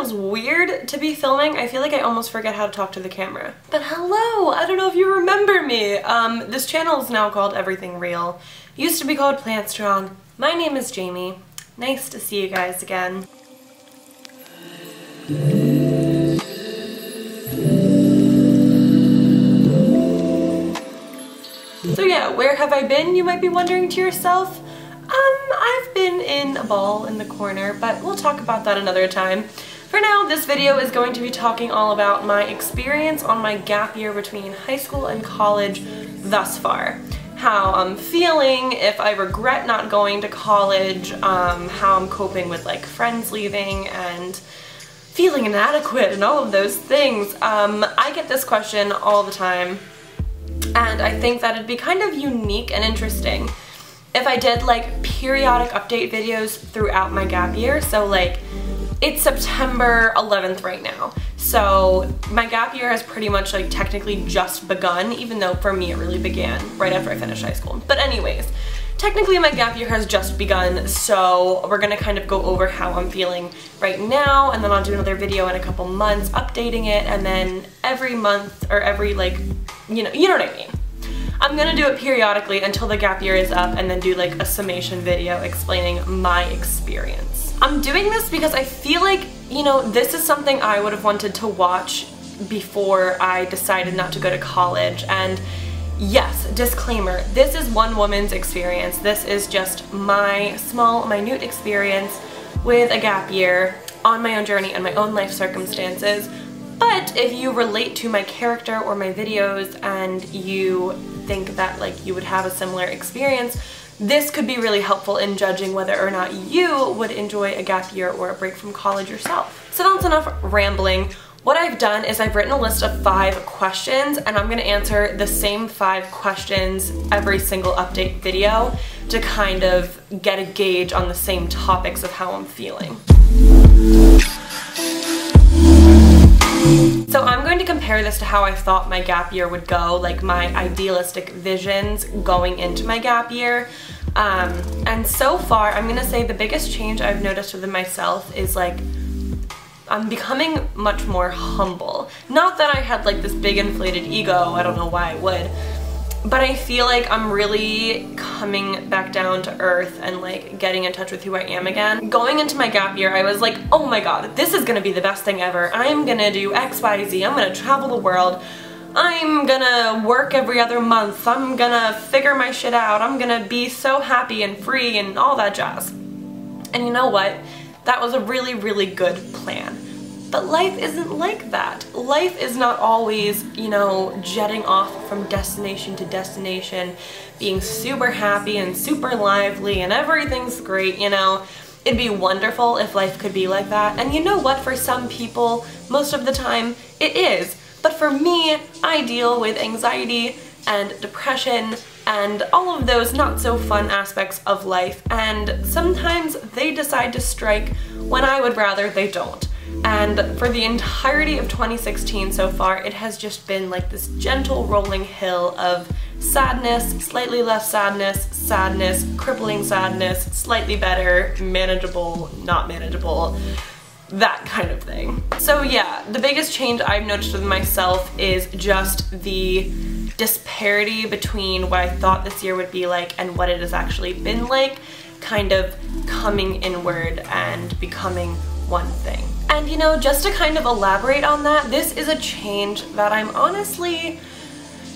feels weird to be filming. I feel like I almost forget how to talk to the camera. But hello! I don't know if you remember me. This channel is now called Everything Real. It used to be called Plant Strong. My name is Jamie. Nice to see you guys again. So yeah, where have I been, you might be wondering to yourself? I've been in a ball in the corner, but we'll talk about that another time. For now, this video is going to be talking all about my experience on my gap year between high school and college thus far. How I'm feeling, if I regret not going to college, how I'm coping with like friends leaving and feeling inadequate and all of those things. I get this question all the time, and I think that it'd be kind of unique and interesting if I did like periodic update videos throughout my gap year. So like, it's September 11th right now. So my gap year has pretty much like technically just begun, even though for me it really began right after I finished high school. But anyways, technically my gap year has just begun, so we're gonna kind of go over how I'm feeling right now, and then I'll do another video in a couple months updating it, and then every month or every like, you know what I mean. I'm gonna do it periodically until the gap year is up, and then do like a summation video explaining my experience. I'm doing this because I feel like, you know, this is something I would have wanted to watch before I decided not to go to college. And yes, disclaimer, this is one woman's experience. This is just my small, minute experience with a gap year on my own journey and my own life circumstances. But if you relate to my character or my videos and you think that like you would have a similar experience, this could be really helpful in judging whether or not you would enjoy a gap year or a break from college yourself. So that's enough rambling. What I've done is I've written a list of 5 questions, and I'm gonna answer the same 5 questions every single update video to kind of get a gauge on the same topics of how I'm feeling. So I'm going to compare this to how I thought my gap year would go, like my idealistic visions going into my gap year. And so far, I'm gonna say the biggest change I've noticed within myself is like, I'm becoming much more humble. Not that I had like this big inflated ego, I don't know why I would, but I feel like I'm really coming back down to earth and like getting in touch with who I am again. Going into my gap year, I was like, oh my god, this is gonna be the best thing ever. I'm gonna do X, Y, Z, I'm gonna travel the world. I'm gonna work every other month. I'm gonna figure my shit out. I'm gonna be so happy and free and all that jazz. And you know what? That was a really, really good plan. But life isn't like that. Life is not always, you know, jetting off from destination to destination, being super happy and super lively and everything's great, you know. It'd be wonderful if life could be like that. And you know what? For some people, most of the time, it is. But for me, I deal with anxiety and depression and all of those not so fun aspects of life, and sometimes they decide to strike when I would rather they don't. And for the entirety of 2016 so far, it has just been like this gentle rolling hill of sadness, slightly less sadness, sadness, crippling sadness, slightly better, manageable, not manageable, that kind of thing. So yeah, the biggest change I've noticed with myself is just the disparity between what I thought this year would be like and what it has actually been like, kind of coming inward and becoming one thing. And you know, just to kind of elaborate on that, this is a change that I'm honestly,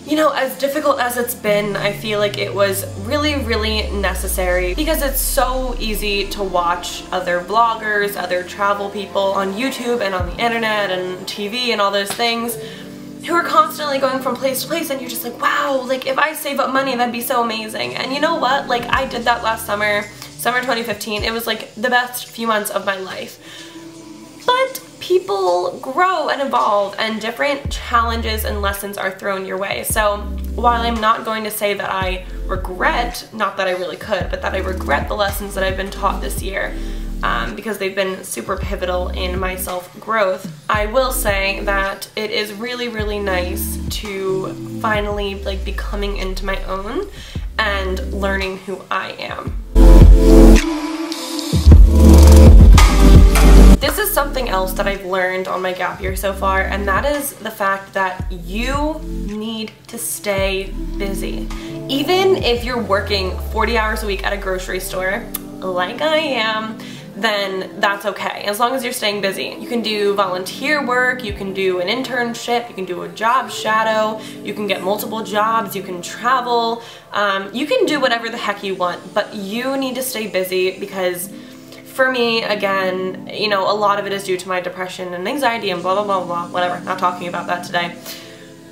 you know, as difficult as it's been, I feel like it was really, really necessary, because it's so easy to watch other vloggers, other travel people on YouTube and on the internet and TV and all those things who are constantly going from place to place, and you're just like, wow, like if I save up money, that'd be so amazing. And you know what? Like I did that last summer, summer 2015. It was like the best few months of my life. But people grow and evolve, and different challenges and lessons are thrown your way. So while I'm not going to say that I regret, not that I really could, but that I regret the lessons that I've been taught this year, because they've been super pivotal in my self-growth, I will say that it is really, really nice to finally like be coming into my own and learning who I am. This is something else that I've learned on my gap year so far, and that is the fact that you need to stay busy. Even if you're working 40 hours a week at a grocery store, like I am, then that's okay, as long as you're staying busy. You can do volunteer work, you can do an internship, you can do a job shadow, you can get multiple jobs, you can travel, you can do whatever the heck you want, but you need to stay busy because for me, again, you know, a lot of it is due to my depression and anxiety and blah, blah, blah, blah, whatever, not talking about that today.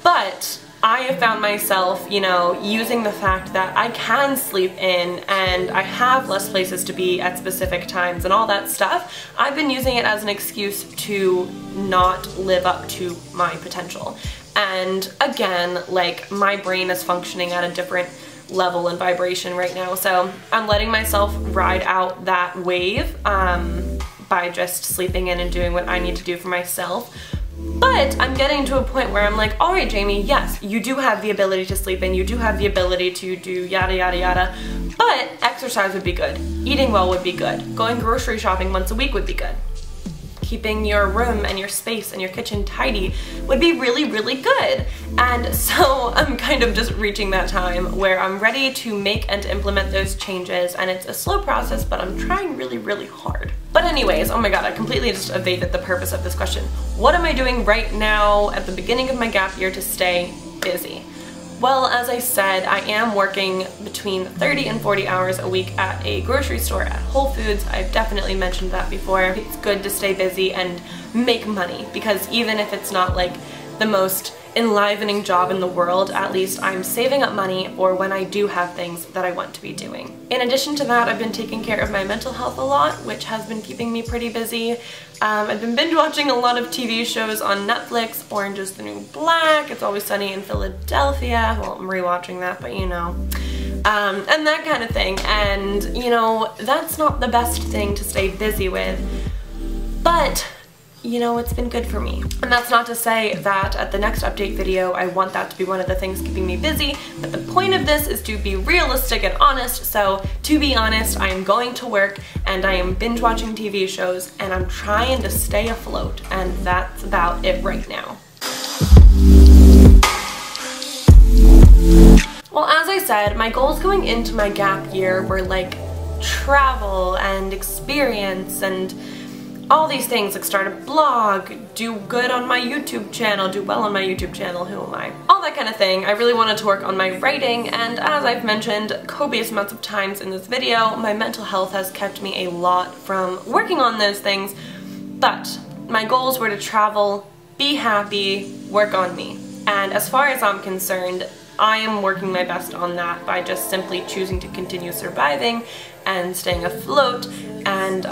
But I have found myself, you know, using the fact that I can sleep in and I have less places to be at specific times and all that stuff. I've been using it as an excuse to not live up to my potential. And again, like, my brain is functioning at a different level and vibration right now, so I'm letting myself ride out that wave by just sleeping in and doing what I need to do for myself. But I'm getting to a point where I'm like, all right, Jamie, yes, you do have the ability to sleep in, you do have the ability to do yada yada yada, but exercise would be good, eating well would be good, going grocery shopping once a week would be good. Keeping your room and your space and your kitchen tidy would be really, really good. And so I'm kind of just reaching that time where I'm ready to make and implement those changes, and it's a slow process, but I'm trying really, really hard. But anyways, oh my god, I completely just evaded the purpose of this question. What am I doing right now at the beginning of my gap year to stay busy? Well, as I said, I am working between 30 and 40 hours a week at a grocery store at Whole Foods. I've definitely mentioned that before. It's good to stay busy and make money, because even if it's not like the most enlivening job in the world, at least I'm saving up money for when I do have things that I want to be doing. In addition to that, I've been taking care of my mental health a lot, which has been keeping me pretty busy. I've been binge watching a lot of TV shows on Netflix. Orange is the New Black, It's Always Sunny in Philadelphia. Well, I'm rewatching that, but you know. And that kind of thing. And, you know, that's not the best thing to stay busy with, but you know, it's been good for me. And that's not to say that at the next update video I want that to be one of the things keeping me busy, but the point of this is to be realistic and honest. So to be honest, I am going to work and I am binge watching TV shows and I'm trying to stay afloat, and that's about it right now. Well, as I said, my goals going into my gap year were like travel and experience and all these things, like start a blog, do good on my YouTube channel, do well on my YouTube channel, who am I? All that kind of thing. I really wanted to work on my writing, and as I've mentioned copious amounts of times in this video, my mental health has kept me a lot from working on those things, but my goals were to travel, be happy, work on me. And as far as I'm concerned, I am working my best on that by just simply choosing to continue surviving and staying afloat and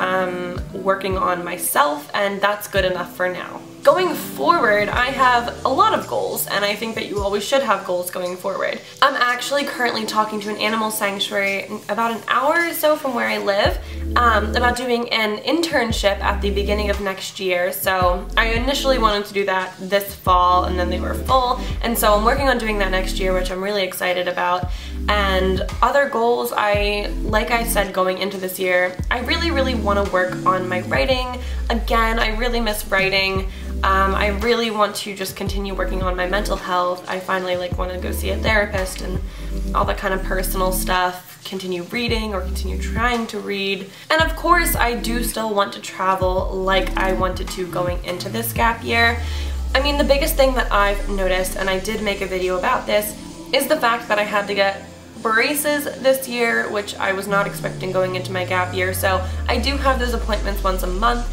working on myself, and that's good enough for now. Going forward, I have a lot of goals, and I think that you always should have goals going forward. I'm actually currently talking to an animal sanctuary about an hour or so from where I live about doing an internship at the beginning of next year. So I initially wanted to do that this fall, and then they were full, and so I'm working on doing that next year, which I'm really excited about. And other goals, like I said going into this year, I really want to work on my writing. Again, I really miss writing. I really want to just continue working on my mental health. I finally want to go see a therapist and all that kind of personal stuff, continue reading or continue trying to read. And of course, I do still want to travel like I wanted to going into this gap year. I mean, the biggest thing that I've noticed, and I did make a video about this, is the fact that I had to get braces this year, which I was not expecting going into my gap year. So I do have those appointments once a month.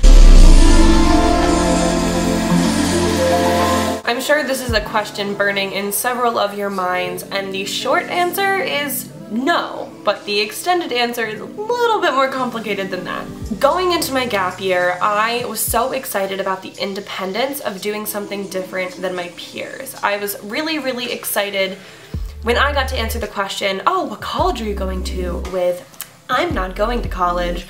I'm sure this is a question burning in several of your minds, and the short answer is no, but the extended answer is a little bit more complicated than that. Going into my gap year, I was so excited about the independence of doing something different than my peers. I was really excited when I got to answer the question, oh, what college are you going to, with, I'm not going to college.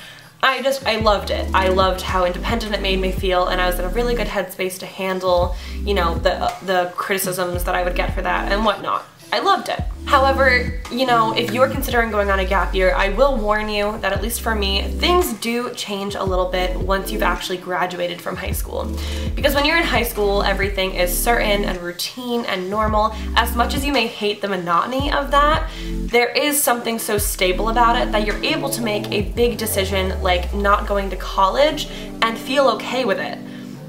I loved it. I loved how independent it made me feel, and I was in a really good headspace to handle, you know, the criticisms that I would get for that and whatnot. I loved it. However, you know, if you're considering going on a gap year, I will warn you that, at least for me, things do change a little bit once you've actually graduated from high school. Because when you're in high school, everything is certain and routine and normal. As much as you may hate the monotony of that, there is something so stable about it that you're able to make a big decision like not going to college and feel okay with it.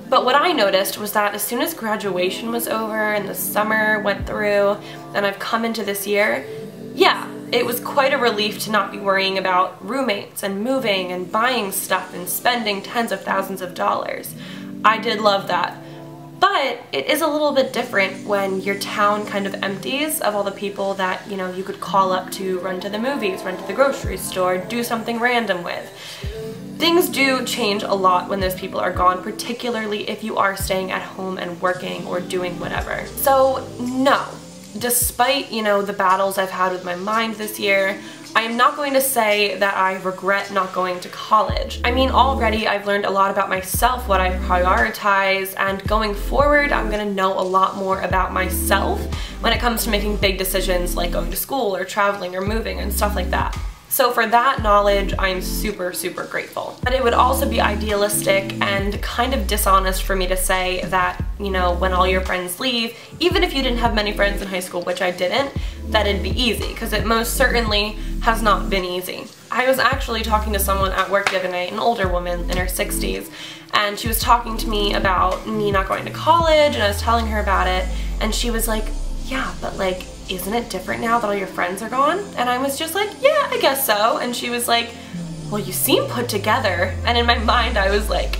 But what I noticed was that as soon as graduation was over and the summer went through and I've come into this year, yeah, it was quite a relief to not be worrying about roommates and moving and buying stuff and spending tens of thousands of dollars. I did love that. But it is a little bit different when your town kind of empties of all the people that, you know, you could call up to run to the movies, run to the grocery store, do something random with. Things do change a lot when those people are gone, particularly if you are staying at home and working or doing whatever. So no, despite, you know, the battles I've had with my mind this year, I am not going to say that I regret not going to college. I mean, already I've learned a lot about myself, what I prioritize, and going forward I'm gonna know a lot more about myself when it comes to making big decisions like going to school or traveling or moving and stuff like that. So for that knowledge, I'm super, super grateful. But it would also be idealistic and kind of dishonest for me to say that, you know, when all your friends leave, even if you didn't have many friends in high school, which I didn't, that it'd be easy, because it most certainly has not been easy. I was actually talking to someone at work the other night, an older woman in her 60s, and she was talking to me about me not going to college, and I was telling her about it, and she was like, yeah, but like, isn't it different now that all your friends are gone? And I was just like, yeah, I guess so. And she was like, well, you seem put together. And in my mind, I was like,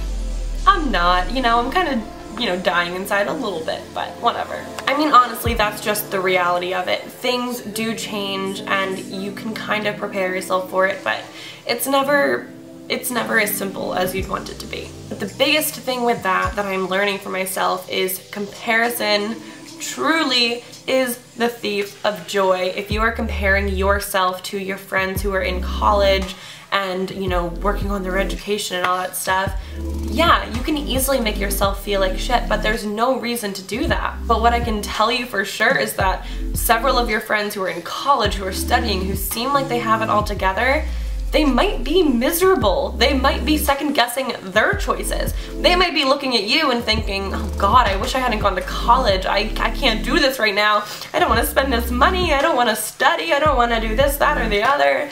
I'm not, you know, I'm kind of, you know, dying inside a little bit, but whatever. I mean, honestly, that's just the reality of it. Things do change and you can kind of prepare yourself for it, but it's never as simple as you'd want it to be. But the biggest thing with that I'm learning for myself is comparison truly is the thief of joy. If you are comparing yourself to your friends who are in college and, you know, working on their education and all that stuff, yeah, you can easily make yourself feel like shit, but there's no reason to do that. But what I can tell you for sure is that several of your friends who are in college, who are studying, who seem like they have it all together, they might be miserable. They might be second guessing their choices. They might be looking at you and thinking, oh God, I wish I hadn't gone to college. I can't do this right now. I don't want to spend this money. I don't want to study. I don't want to do this, that, or the other.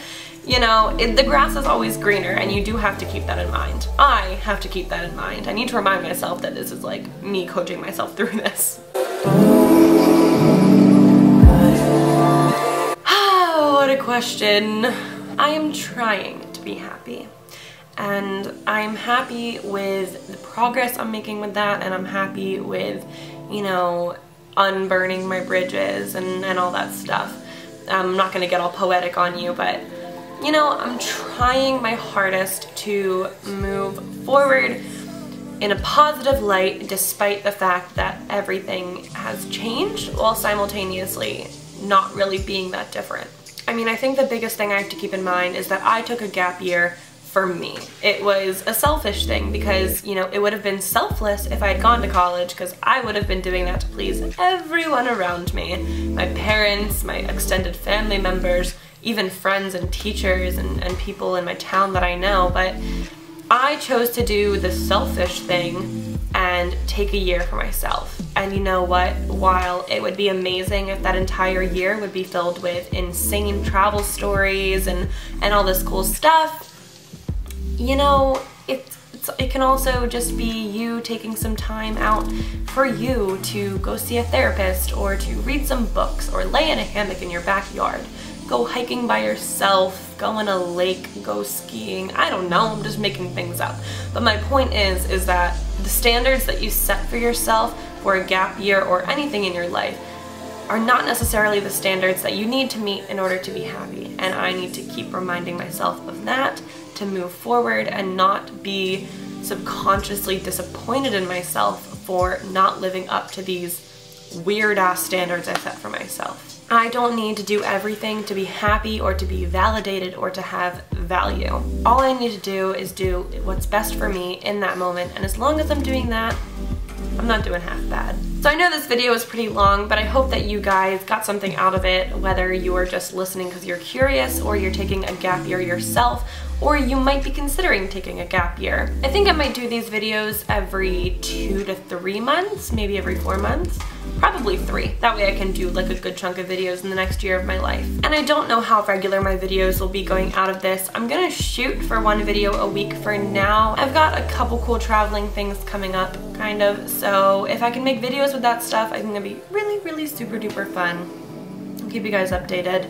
You know, the grass is always greener, and you do have to keep that in mind. I have to keep that in mind. I need to remind myself that this is like me coaching myself through this. Oh, what a question. I am trying to be happy, and I'm happy with the progress I'm making with that, and I'm happy with, you know, unburning my bridges and all that stuff. I'm not gonna get all poetic on you, but, you know, I'm trying my hardest to move forward in a positive light despite the fact that everything has changed while simultaneously not really being that different. I mean, I think the biggest thing I have to keep in mind is that I took a gap year for me. It was a selfish thing because, you know, it would have been selfless if I had gone to college, because I would have been doing that to please everyone around me. My parents, my extended family members, even friends and teachers and people in my town that I know. But I chose to do the selfish thing and take a year for myself. And you know what? While it would be amazing if that entire year would be filled with insane travel stories and all this cool stuff, you know, it can also just be you taking some time out for you to go see a therapist, or to read some books, or lay in a hammock in your backyard, go hiking by yourself, go in a lake, go skiing. I don't know, I'm just making things up. But my point is that the standards that you set for yourself for a gap year or anything in your life are not necessarily the standards that you need to meet in order to be happy. And I need to keep reminding myself of that to move forward and not be subconsciously disappointed in myself for not living up to these weird-ass standards I set for myself. I don't need to do everything to be happy or to be validated or to have value. All I need to do is do what's best for me in that moment, and as long as I'm doing that, I'm not doing half bad. So I know this video is pretty long, but I hope that you guys got something out of it, whether you are just listening because you're curious, or you're taking a gap year yourself, or you might be considering taking a gap year. I think I might do these videos every 2 to 3 months, maybe every 4 months. Probably 3. That way I can do like a good chunk of videos in the next year of my life. And I don't know how regular my videos will be going out of this. I'm gonna shoot for 1 video a week for now. I've got a couple cool traveling things coming up, kind of. So if I can make videos with that stuff, I think it'll be really, really super duper fun. I'll keep you guys updated.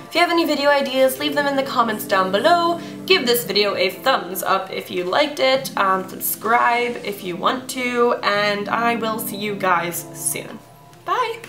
If you have any video ideas, leave them in the comments down below. Give this video a thumbs up if you liked it. Subscribe if you want to, and I will see you guys soon. Bye!